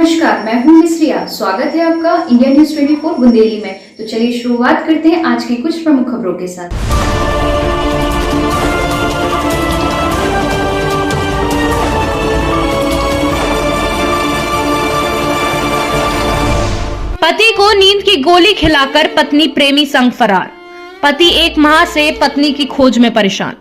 नमस्कार, मैं हूं मिस्रिया। स्वागत है आपका इंडिया न्यूज 24 बुंदेली में। तो चलिए शुरुआत करते हैं आज की कुछ प्रमुख खबरों के साथ। पति को नींद की गोली खिलाकर पत्नी प्रेमी संग फरार। पति 1 माह से पत्नी की खोज में परेशान।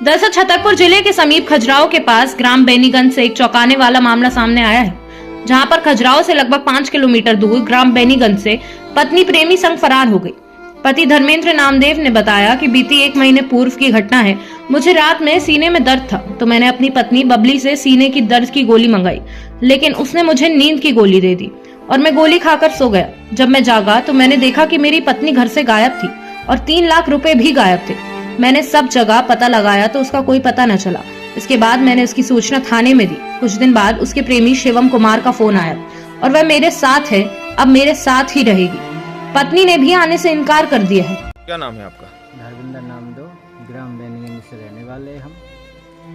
दरअसल छतरपुर जिले के समीप खजुराहो के पास ग्राम बेनीगंज से एक चौंकाने वाला मामला सामने आया है, जहां पर खजुराहो से लगभग 5 किलोमीटर दूर ग्राम बेनीगंज से पत्नी प्रेमी संग फरार हो गई। पति धर्मेंद्र नामदेव ने बताया कि बीती 1 महीने पूर्व की घटना है। मुझे रात में सीने में दर्द था तो मैंने अपनी पत्नी बबली से सीने की दर्द की गोली मंगाई, लेकिन उसने मुझे नींद की गोली दे दी और मैं गोली खाकर सो गया। जब मैं जागा तो मैंने देखा कि मेरी पत्नी घर से गायब थी और 3 लाख रुपए भी गायब थे। मैंने सब जगह पता लगाया तो उसका कोई पता न चला। इसके बाद मैंने उसकी सूचना थाने में दी। कुछ दिन बाद उसके प्रेमी शिवम कुमार का फोन आया और वह मेरे साथ है, अब मेरे साथ ही रहेगी। पत्नी ने भी आने से इनकार कर दिया है। क्या नाम है आपका? धर्मेंद्र नामदेव, ग्राम बेनीगंज से रहने वाले हम।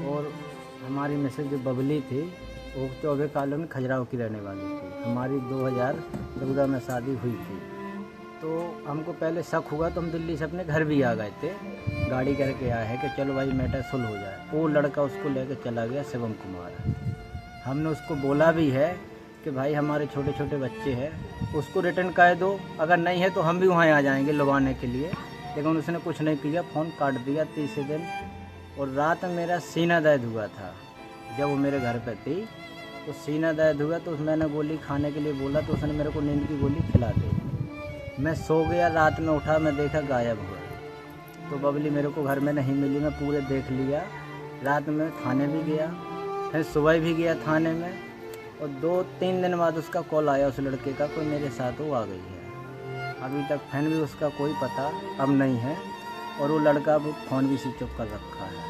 और हमारी मिसेज जो बबली थी वो 24 कॉलोनी खजुराहो की रहने वाली थी। हमारी 2014 में शादी हुई थी। तो हमको पहले शक हुआ तो हम दिल्ली से अपने घर भी आ गए थे। गाड़ी करके आए हैं कि चलो भाई मैटर सुलह हो जाए। वो लड़का उसको लेकर चला गया, शिवम कुमार। हमने उसको बोला भी है कि भाई हमारे छोटे छोटे बच्चे हैं, उसको रिटर्न कर दो, अगर नहीं है तो हम भी वहाँ आ जाएंगे लुभाने के लिए। लेकिन उसने कुछ नहीं किया, फ़ोन काट दिया तीसरे दिन। और रात में मेरा सीना दर्द हुआ था जब वो मेरे घर पे थी। तो सीना दर्द हुआ तो मैंने गोली खाने के लिए बोला तो उसने मेरे को नींद की गोली खिला दी। मैं सो गया, रात में उठा, मैं देखा गायब हुआ। तो बबली मेरे को घर में नहीं मिली। मैं पूरे देख लिया। रात में थाने भी गया, फिर सुबह भी गया थाने में। और 2-3 दिन बाद उसका कॉल आया उस लड़के का, कोई मेरे साथ वो आ गई है। अभी तक फिर भी उसका कोई पता अब नहीं है। और वो लड़का अब फ़ोन भी स्विच ऑफ कर रखा है।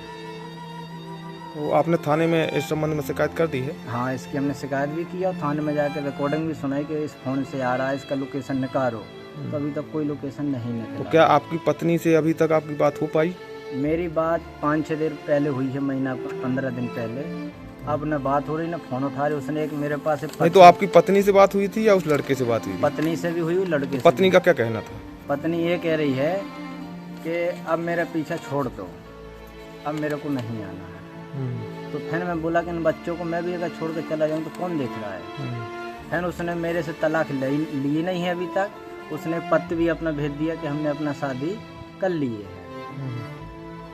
तो आपने थाने में इस संबंध में शिकायत कर दी है? हाँ, इसकी हमने शिकायत भी की और थाने में जाकर रिकॉर्डिंग भी सुनाई कि इस फ़ोन से आ रहा है, इसका लोकेशन निकालो। तो अभी तक कोई लोकेशन नहीं निकला। तो क्या आपकी पत्नी से अभी तक आपकी बात हो पाई? मेरी बात 5-6 दिन पहले हुई है, महीना 15 दिन पहले। अब न बात हो रही न फ़ोन उठा रही। उसने एक मेरे पास नहीं, तो आपकी पत्नी से बात हुई थी या उस लड़के से बात हुई थी? पत्नी से भी हुई, लड़के से। पत्नी का क्या कहना था? पत्नी ये कह रही है कि अब मेरा पीछा छोड़ दो, अब मेरे को नहीं आना है। तो फिर मैं बोला कि इन बच्चों को मैं भी अगर छोड़ कर चला जाऊँ तो कौन देख रहा है। फिर उसने मेरे से तलाक ली नहीं है अभी तक। उसने पत्र भी अपना भेज दिया कि हमने अपना शादी कर ली है।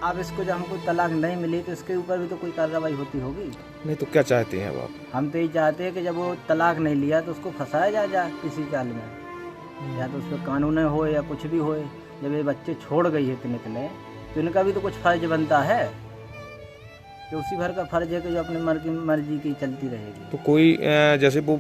अब इसको जब हमको तलाक नहीं मिली तो इसके ऊपर भी तो कोई कार्रवाई होती होगी। नहीं तो क्या चाहते हैं अब आप? हम तो ये चाहते हैं कि जब वो तलाक नहीं लिया तो उसको फंसाया जाए किसी चाल में, या तो उस पर कानून हो या कुछ भी हो। जब ये बच्चे छोड़ गई है इतने तो इनका भी तो कुछ फर्ज बनता है कि उसी भर का फर्ज है कि जो अपनी मर्जी की चलती रहेगी। तो कोई जैसे वो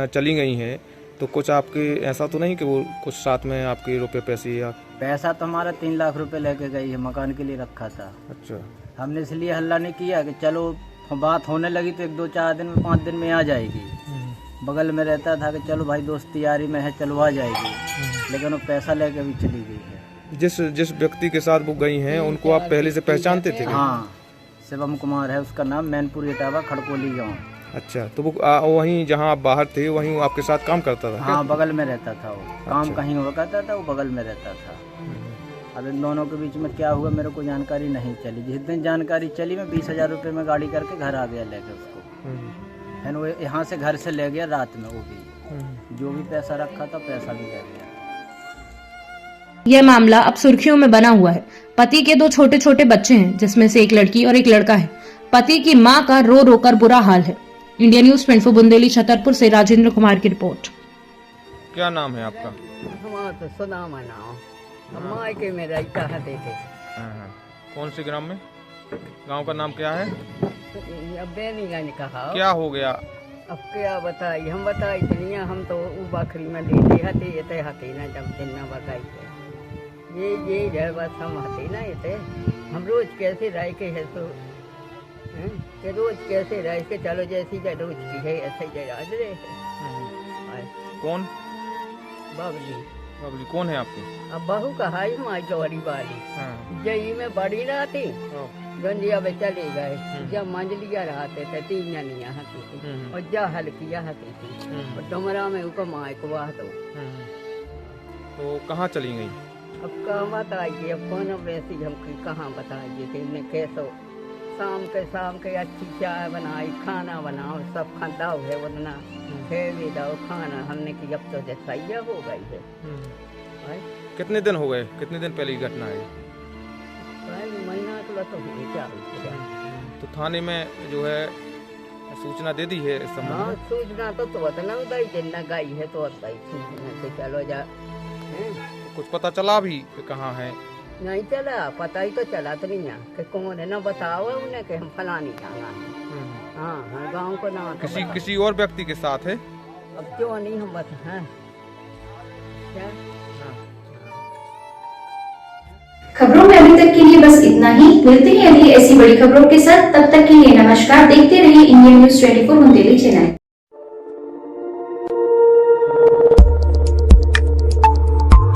चली गई हैं तो कुछ आपके ऐसा तो नहीं कि वो कुछ साथ में आपके रुपए पैसे या? पैसा तो हमारा 3 लाख रुपए लेके गई है, मकान के लिए रखा था। अच्छा। हमने इसलिए हल्ला नहीं किया कि चलो बात होने लगी तो 1-2-4 दिन में 5 दिन में आ जाएगी। बगल में रहता था कि चलो भाई दोस्त यारी में है, चलो आ जाएगी। लेकिन वो पैसा लेके भी चली गई है। जिस व्यक्ति के साथ वो गई हैं उनको आप पहले से पहचानते थे? हाँ, शिवम कुमार है उसका नाम, मैनपुर इटावा, खड़कोली गाँव। अच्छा, तो वो वहीं जहाँ आप बाहर थे वहीं वो आपके साथ काम करता था? हाँ, बगल में रहता था वो। काम कहीं हुआ करता था, वो बगल में रहता था। अब इन दोनों के बीच में क्या हुआ मेरे को जानकारी नहीं चली। जिस दिन जानकारी चली मैं 20,000 रुपये में गाड़ी करके घर आ गया लेके उसको। फिर वो यहाँ से घर से ले गया रात में। वो भी जो भी पैसा रखा था पैसा भी ले गया। यह मामला अब सुर्खियों में बना हुआ है। पति के 2 छोटे छोटे बच्चे हैं, जिसमें से एक लड़की और एक लड़का है। पति की मां का रो रो कर बुरा हाल है। इंडिया न्यूज 24 बुंदेली छतरपुर से राजेंद्र कुमार की रिपोर्ट। क्या नाम है आपका? हमारा तो सुदामा नाम। माँ के मेरा कहा देखे। कौन से ग्राम में? गांव का नाम क्या है? बेनीगंज कहा। क्या हो गया? अब क्या बताई, हम बताई दुनिया। हम तो बकरी में लेते हते ये हते ना, जब दिन ना बताई ये बस हम हते ना ये। हम रोज कैसे रह के है तो कि रोज कैसे रह के चलो जैसी रोज की है ऐसे ही आज रहे। कौन? बबली। बबली कौन है आपकी? अब बहू कहा ही माई चौरी वाली हाँ। जई में बड़ी रहती हाँ। गंजिया में चले गए जब मंजलिया रहते थे 3 जनिया हती थी और जा हल्किया हती थी और डुमरा में ऊपर माए को वाह तो कहाँ चली गई? अब कहाँ बताइए अब कौन वैसी हम कहाँ बताइए कि इन्हें कैसो शाम के अच्छी चाय बनाई खाना बनाओ सब खादा है वरना खेवी दो खाना हमने की अब तो जैसा हो गई है। भाई कितने दिन हो गए? कितने दिन पहले की घटना है? महीना तो हो क्या तो थाने में जो है सूचना दे दी है इस संबंध हाँ में? सूचना तो न दई जितना गई है तो सूचना से चलो जा कुछ पता चला भी कि कहाँ है? नहीं चला पता ही तो चला तो नहीं है कि कौन है ना बताओ उन्हें कि हम फलानी जगह है। हाँ हाँ गाँव को नाम किसी और व्यक्ति के साथ है? अब क्यों नहीं हम बता हैं क्या खबरों में अभी तक के लिए बस इतना ही। मिलते हैं अगली ऐसी बड़ी खबरों के साथ, तब तक के लिए नमस्कार। देखते रहिए इंडियन न्यूज़ 24 बुंदेली चैनल।